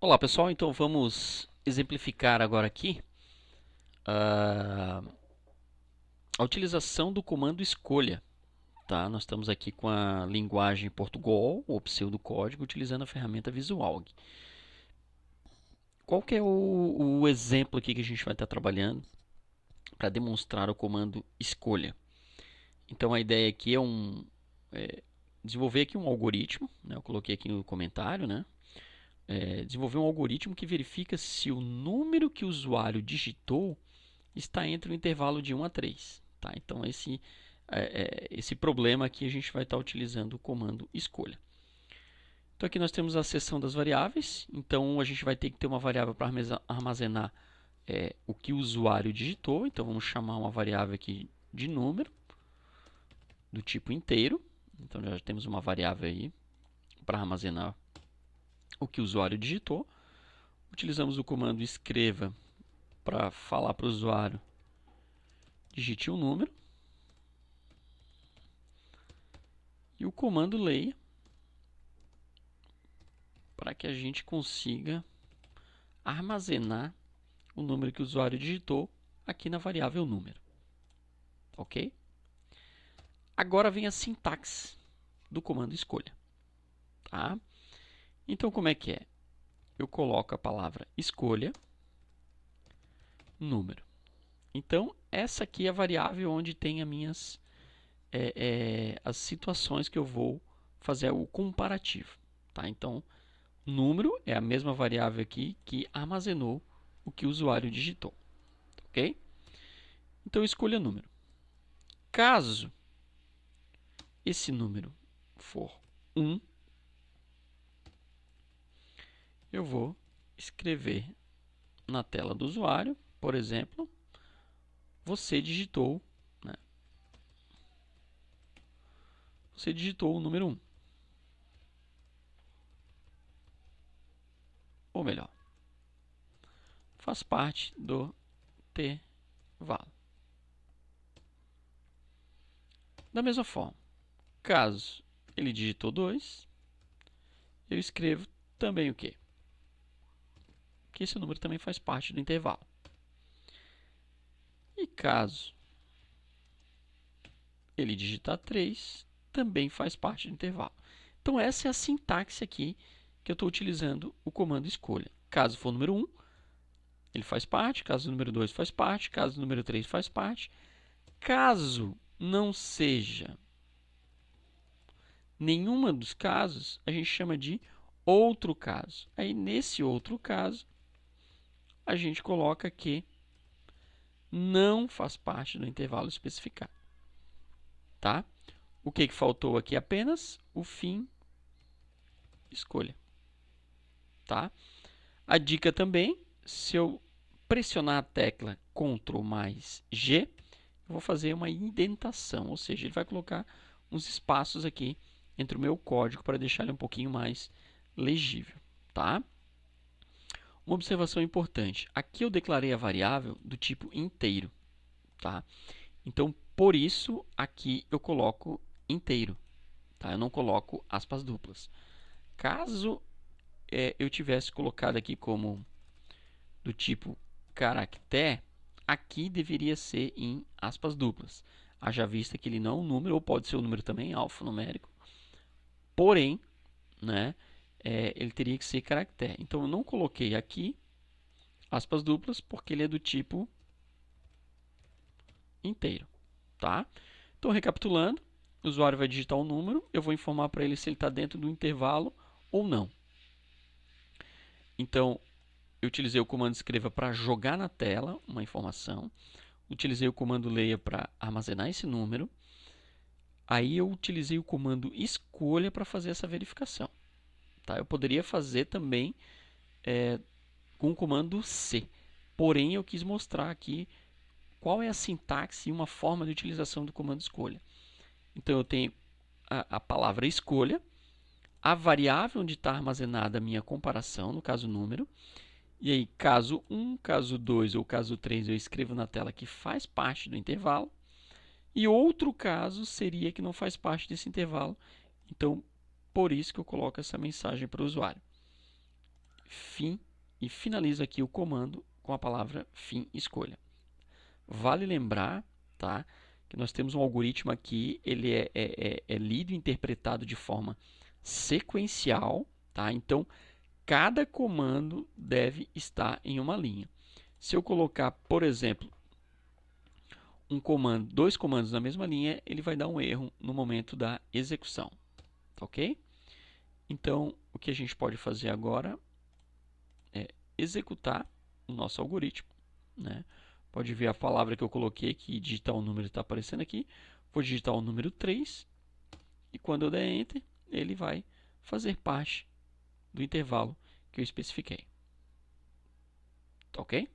Olá pessoal, então vamos exemplificar agora aqui a, a utilização do comando escolha. Tá? Nós estamos aqui com a linguagem Portugal, ou pseudocódigo, utilizando a ferramenta Visual. Qual que é o exemplo aqui que a gente vai estar trabalhando para demonstrar o comando escolha? Então a ideia aqui é desenvolver aqui um algoritmo, né? Eu coloquei aqui no comentário, né? Desenvolver um algoritmo que verifica se o número que o usuário digitou está entre o intervalo de 1 a 3. Tá? Então, esse problema aqui a gente vai estar utilizando o comando escolha. Então, aqui nós temos a seção das variáveis. Então, a gente vai ter que ter uma variável para armazenar o que o usuário digitou. Então, vamos chamar uma variável aqui de número, do tipo inteiro. Então, já temos uma variável aí para armazenar o que o usuário digitou. Utilizamos o comando escreva para falar para o usuário digite um número. E o comando leia para que a gente consiga armazenar o número que o usuário digitou aqui na variável número. Ok? Agora vem a sintaxe do comando escolha. Tá? Então, como é que é? Eu coloco a palavra escolha, número. Então, essa aqui é a variável onde tem as situações que eu vou fazer o comparativo. Tá? Então, número é a mesma variável aqui que armazenou o que o usuário digitou. Ok? Então, escolha número. Caso esse número for 1, eu vou escrever na tela do usuário, por exemplo, você digitou, né? Você digitou o número 1. Ou melhor, faz parte do intervalo. Da mesma forma, caso ele digitou 2, eu escrevo também o quê? Que esse número também faz parte do intervalo. E caso ele digitar 3, também faz parte do intervalo. Então, essa é a sintaxe aqui que eu estou utilizando o comando escolha. Caso for o número 1, ele faz parte. Caso o número 2 faz parte. Caso o número 3 faz parte. Caso não seja nenhuma dos casos, a gente chama de outro caso. Aí, nesse outro caso, a gente coloca que não faz parte do intervalo especificado. Tá? O que faltou aqui apenas? O fim escolha. Tá? A dica também, se eu pressionar a tecla Ctrl mais G, eu vou fazer uma indentação, ou seja, ele vai colocar uns espaços aqui entre o meu código para deixar ele um pouquinho mais legível. Tá? Uma observação importante, aqui eu declarei a variável do tipo inteiro. Tá? Então, por isso, aqui eu coloco inteiro. Tá? Eu não coloco aspas duplas. Caso eu tivesse colocado aqui como do tipo caractere, aqui deveria ser em aspas duplas. Haja vista que ele não é um número, ou pode ser um número também, alfanumérico. Porém, né, ele teria que ser caractere. Então, eu não coloquei aqui aspas duplas, porque ele é do tipo inteiro. Tá? Então, recapitulando, o usuário vai digitar o número, eu vou informar para ele se ele está dentro do intervalo ou não. Então, eu utilizei o comando escreva para jogar na tela uma informação. Utilizei o comando leia para armazenar esse número. Aí eu utilizei o comando escolha para fazer essa verificação. Tá? Eu poderia fazer também com o comando C. Porém, eu quis mostrar aqui qual é a sintaxe e uma forma de utilização do comando escolha. Então, eu tenho a palavra escolha, a variável onde está armazenada a minha comparação, no caso número. E aí, caso 1, caso 2 ou caso 3, eu escrevo na tela que faz parte do intervalo. E outro caso seria que não faz parte desse intervalo. Então, por isso que eu coloco essa mensagem para o usuário. fim e finalizo aqui o comando com a palavra fim escolha. Vale lembrar, tá, que nós temos um algoritmo aqui, ele é lido e interpretado de forma sequencial, tá? Então, cada comando deve estar em uma linha. Se eu colocar, por exemplo, dois comandos na mesma linha, ele vai dar um erro no momento da execução, tá ok? Então, o que a gente pode fazer agora é executar o nosso algoritmo, né? Pode ver a palavra que eu coloquei aqui, digitar o número está aparecendo aqui. Vou digitar o número 3 e quando eu der Enter, ele vai fazer parte do intervalo que eu especifiquei. Tá ok?